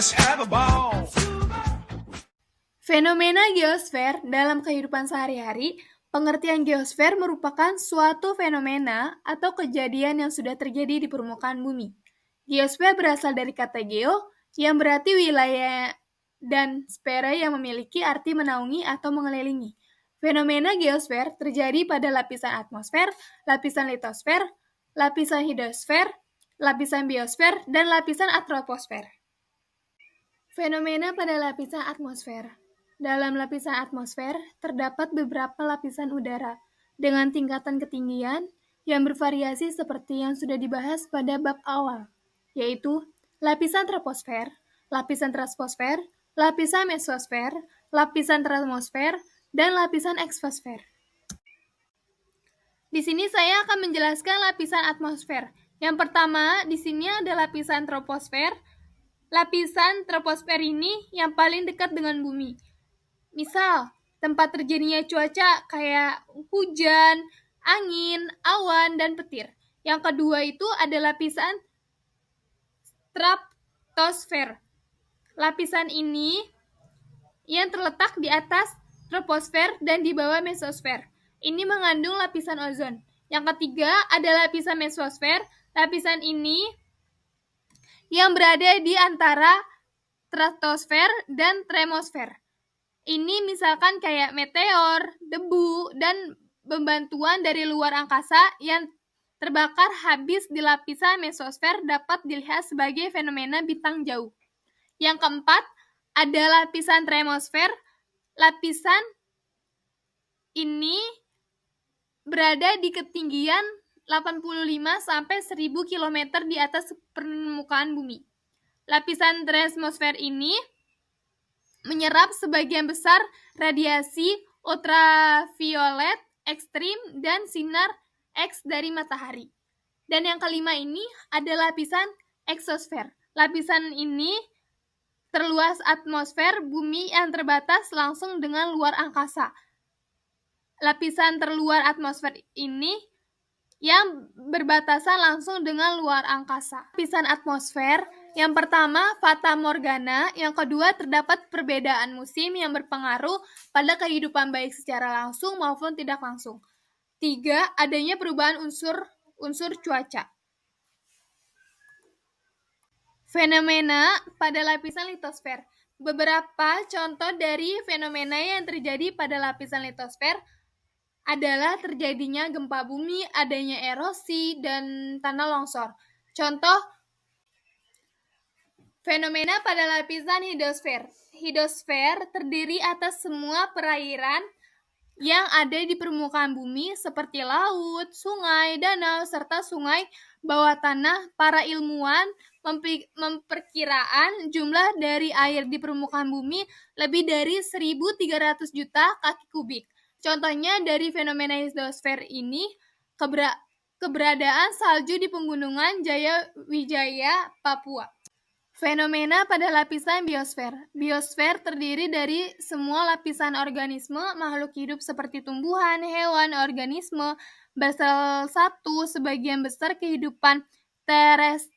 Let's have a ball. Fenomena geosfer dalam kehidupan sehari-hari, pengertian geosfer merupakan suatu fenomena atau kejadian yang sudah terjadi di permukaan bumi. Geosfer berasal dari kata geo, yang berarti wilayah, dan sfera yang memiliki arti menaungi atau mengelilingi. Fenomena geosfer terjadi pada lapisan atmosfer, lapisan litosfer, lapisan hidrosfer, lapisan biosfer, dan lapisan troposfer. Fenomena pada lapisan atmosfer. Dalam lapisan atmosfer, terdapat beberapa lapisan udara dengan tingkatan ketinggian yang bervariasi seperti yang sudah dibahas pada bab awal, yaitu lapisan troposfer, lapisan stratosfer, lapisan mesosfer, lapisan termosfer, dan lapisan eksosfer. Di sini saya akan menjelaskan lapisan atmosfer. Yang pertama, di sini ada lapisan troposfer. Lapisan troposfer ini yang paling dekat dengan bumi. Misal, tempat terjadinya cuaca kayak hujan, angin, awan, dan petir. Yang kedua itu ada lapisan stratosfer. Lapisan ini yang terletak di atas troposfer dan di bawah mesosfer. Ini mengandung lapisan ozon. Yang ketiga ada lapisan mesosfer. Lapisan ini yang berada di antara stratosfer dan termosfer. Ini misalkan kayak meteor, debu, dan bebatuan dari luar angkasa yang terbakar habis di lapisan mesosfer dapat dilihat sebagai fenomena bintang jauh. Yang keempat, ada lapisan termosfer. Lapisan ini berada di ketinggian 85 sampai 1000 km di atas permukaan bumi. Lapisan termosfer ini menyerap sebagian besar radiasi ultraviolet ekstrim dan sinar X dari matahari. Dan yang kelima ini ada lapisan eksosfer. Lapisan ini terluas atmosfer bumi yang terbatas langsung dengan luar angkasa. Lapisan terluar atmosfer ini yang berbatasan langsung dengan luar angkasa. Lapisan atmosfer yang pertama, fata morgana. Yang kedua, terdapat perbedaan musim yang berpengaruh pada kehidupan baik secara langsung maupun tidak langsung. 3. Adanya perubahan unsur cuaca. Fenomena pada lapisan litosfer. Beberapa contoh dari fenomena yang terjadi pada lapisan litosfer adalah terjadinya gempa bumi, adanya erosi, dan tanah longsor. Contoh fenomena pada lapisan hidrosfer. Hidrosfer terdiri atas semua perairan yang ada di permukaan bumi seperti laut, sungai, danau, serta sungai bawah tanah. Para ilmuwan memperkiraan jumlah dari air di permukaan bumi lebih dari 1.300 juta kaki kubik. Contohnya dari fenomena hidrosfer ini, keberadaan salju di pegunungan Jayawijaya, Papua. Fenomena pada lapisan biosfer. Biosfer terdiri dari semua lapisan organisme, makhluk hidup seperti tumbuhan, hewan, organisme, basal satu, sebagian besar kehidupan terestrial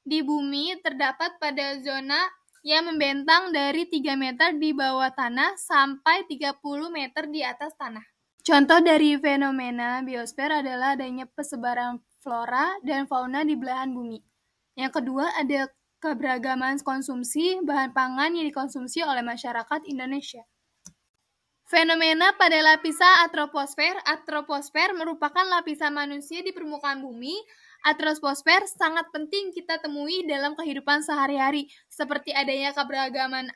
di bumi terdapat pada zona yang membentang dari 3 meter di bawah tanah sampai 30 meter di atas tanah. Contoh dari fenomena biosfer adalah adanya persebaran flora dan fauna di belahan bumi. Yang kedua, ada keberagaman konsumsi bahan pangan yang dikonsumsi oleh masyarakat Indonesia. Fenomena pada lapisan troposfer. Troposfer merupakan lapisan manusia di permukaan bumi. Troposfer sangat penting kita temui dalam kehidupan sehari-hari, seperti adanya keberagaman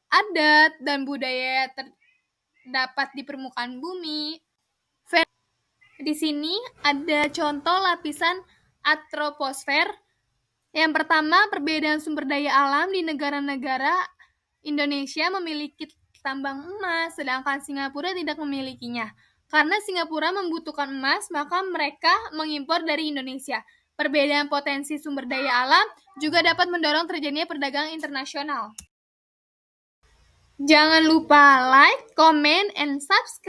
adat dan budaya terdapat di permukaan bumi. Di sini ada contoh lapisan troposfer. Yang pertama, perbedaan sumber daya alam di negara-negara. Indonesia memiliki tambang emas, sedangkan Singapura tidak memilikinya. Karena Singapura membutuhkan emas, maka mereka mengimpor dari Indonesia. Perbedaan potensi sumber daya alam juga dapat mendorong terjadinya perdagangan internasional. Jangan lupa like, comment, and subscribe.